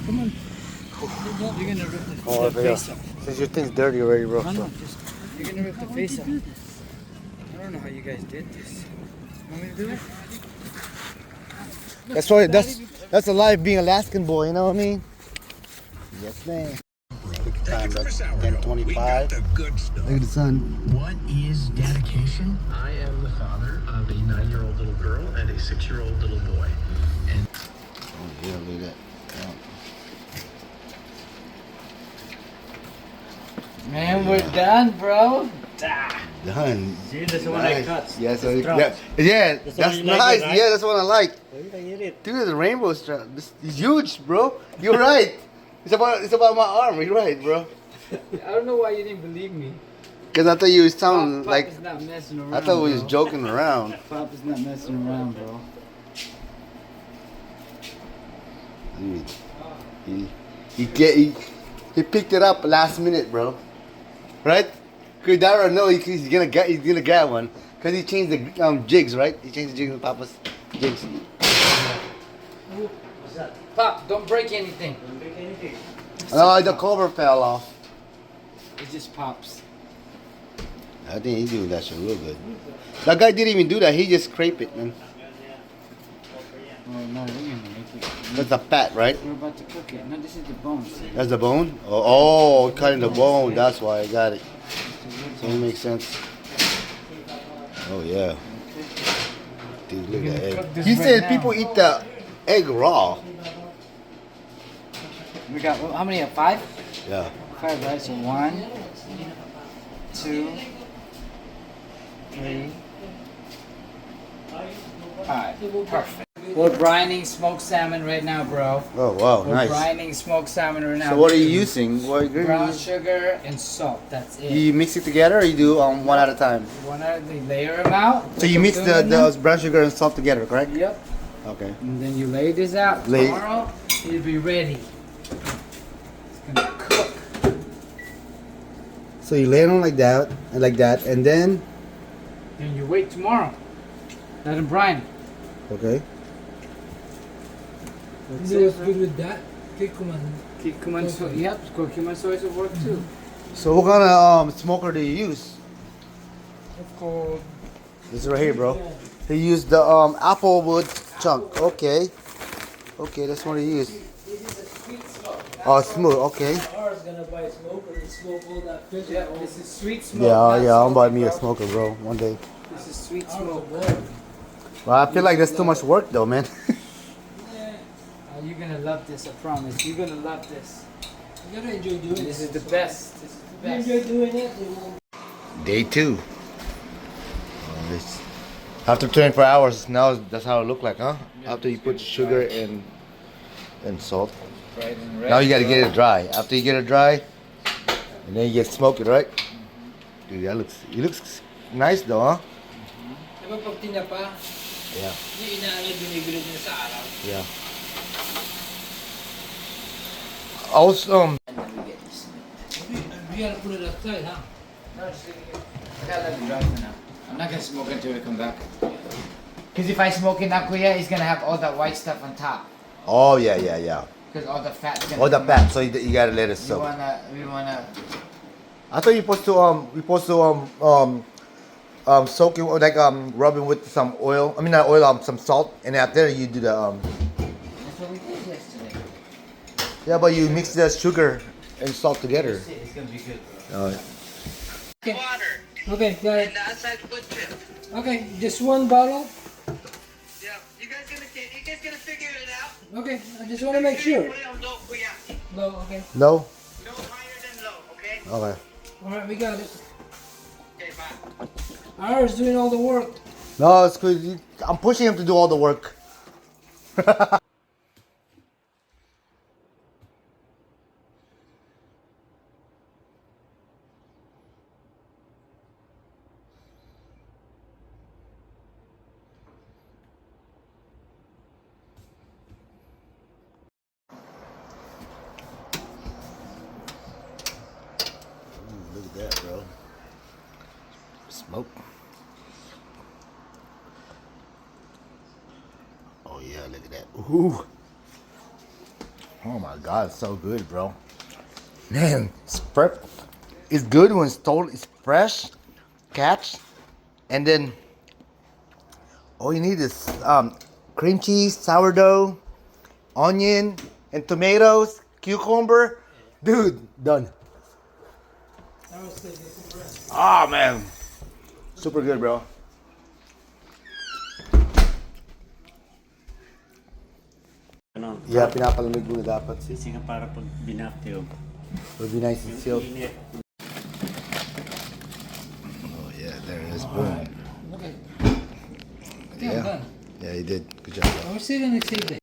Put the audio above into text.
Come on. You're gonna rip the face off. Since your thing's dirty already, bro. No, just you're gonna rip the face off. I don't know how you guys did this. Want me to do it? That's a life being Alaskan boy, you know what I mean? Yes, man. Time, bro. 10:25. Look at the sun. What is dedication? I am the father of a 9-year-old little girl and a 6-year-old little boy. And oh yeah, look at that. Yeah. Man, we're done, bro. Done. See, that's the one I cut. Yeah, so that's nice. Like it, right? Yeah, that's what I like. Dude, the rainbow strap. This is huge, bro. You're right. It's about my arm. You're right, bro. I don't know why you didn't believe me. Cause I thought you was sounding Pop like is not messing around, I thought we was bro. joking around. Pop is not messing around, bro. He picked it up last minute, bro. Right? Cause Dara know he's gonna get one. Cause he changed the jigs, right? He changed the jigs with Papa's jigs. What's that? Pop, don't break anything. Don't break anything. Oh, the cover fell off. It just pops. I think he's doing that shit real good. That guy didn't even do that. He just scraped it, man. Oh no, we're gonna make it. That's the fat, right? We're about to cook it. No, this is the bone. See? That's the bone? Oh, cutting the bone. That's why I got it. So it makes sense. Oh, yeah. Dude, look at that egg. He said people eat the egg raw. We got, how many? 5? Yeah. 5, right? So 1, 2, 3, 5. Perfect. We're brining smoked salmon right now, bro. Oh, wow. We're Nice. brining smoked salmon right now. So what are you using? What Brown sugar and salt. That's it. You mix it together or you do one at a time? One at a time. Layer them out. So you mix the brown sugar and salt together, correct? Yep. Okay. And then you lay this out. Tomorrow, it'll be ready. It's gonna cook. So you lay it on like that, and then? Then you wait tomorrow. Let them brine. Okay. You know what's good with that? Kikuman soy. Yep, curcumin soy will work too. So what kind of smoker do you use? It's called. This is right here, bro. He used the applewood chunk. Okay. Okay, that's what he used. This is a sweet smoke. Oh, smooth. Okay. Ours gonna buy a smoker and smoke all that fish. Yeah, this is sweet smoke. Yeah, I'm buying me a smoker, bro, one day. This is sweet smoke. Well, I feel like that's too much work, though, man. You're gonna love this, I promise. You're gonna love this. You gotta enjoy doing This is the best. This is the best. You enjoy doing it. You will. Day 2. After 24 hours, now that's how it look like, huh? After you put sugar and salt. Right and red, Now you gotta get it dry. After you get it dry, and then you get smoke it, right? Dude, it looks nice though, huh? Diba pag tinapa, Yeah. yung inaano binibili niya sa araw. Yeah. Also, And then we get this. You gotta put it outside, huh? No, just leave it here. I gotta let it dry for now. I'm not gonna smoke until we come back. Because if I smoke it now, Kuya, it's gonna have all that white stuff on top. oh yeah. Because all the fat's gonna All the come fat, out. so you gotta let it We soak. wanna. I thought you're supposed to soak it like rub it with some oil. I mean not oil, some salt, and after you do the That's what we did yesterday. yeah, but you mix the sugar and salt together. It's gonna be good, bro. Okay. Water Okay, got it. and the outside foot trip. Okay, just one bottle. Yeah, you guys gonna figure it out? Okay, I just want to make sure. Put it on low, Kuya. Low, okay. No? No higher than low, okay? Okay. All right, we got it. Okay, bye. Ours doing all the work. No, it's good. I'm pushing him to do all the work. Look at that, bro. Smoke. Oh yeah, look at that. Ooh. Oh Oh my god, it's so good, bro. Man, it's prep. It's good when it's fresh, catch, and then all you need is cream cheese, sourdough, onion, and tomatoes, cucumber. Dude, done. Ah man, super good, bro. Ano? Yeah, pinapalamig muna dapat. Kasi nga para pag binaktiyo. Would be nice and Yung sealed. init. Oh yeah, there it is. Boom. Okay. I think I'm Yeah. done. Yeah, you did. Good job, bro. We're still gonna save it.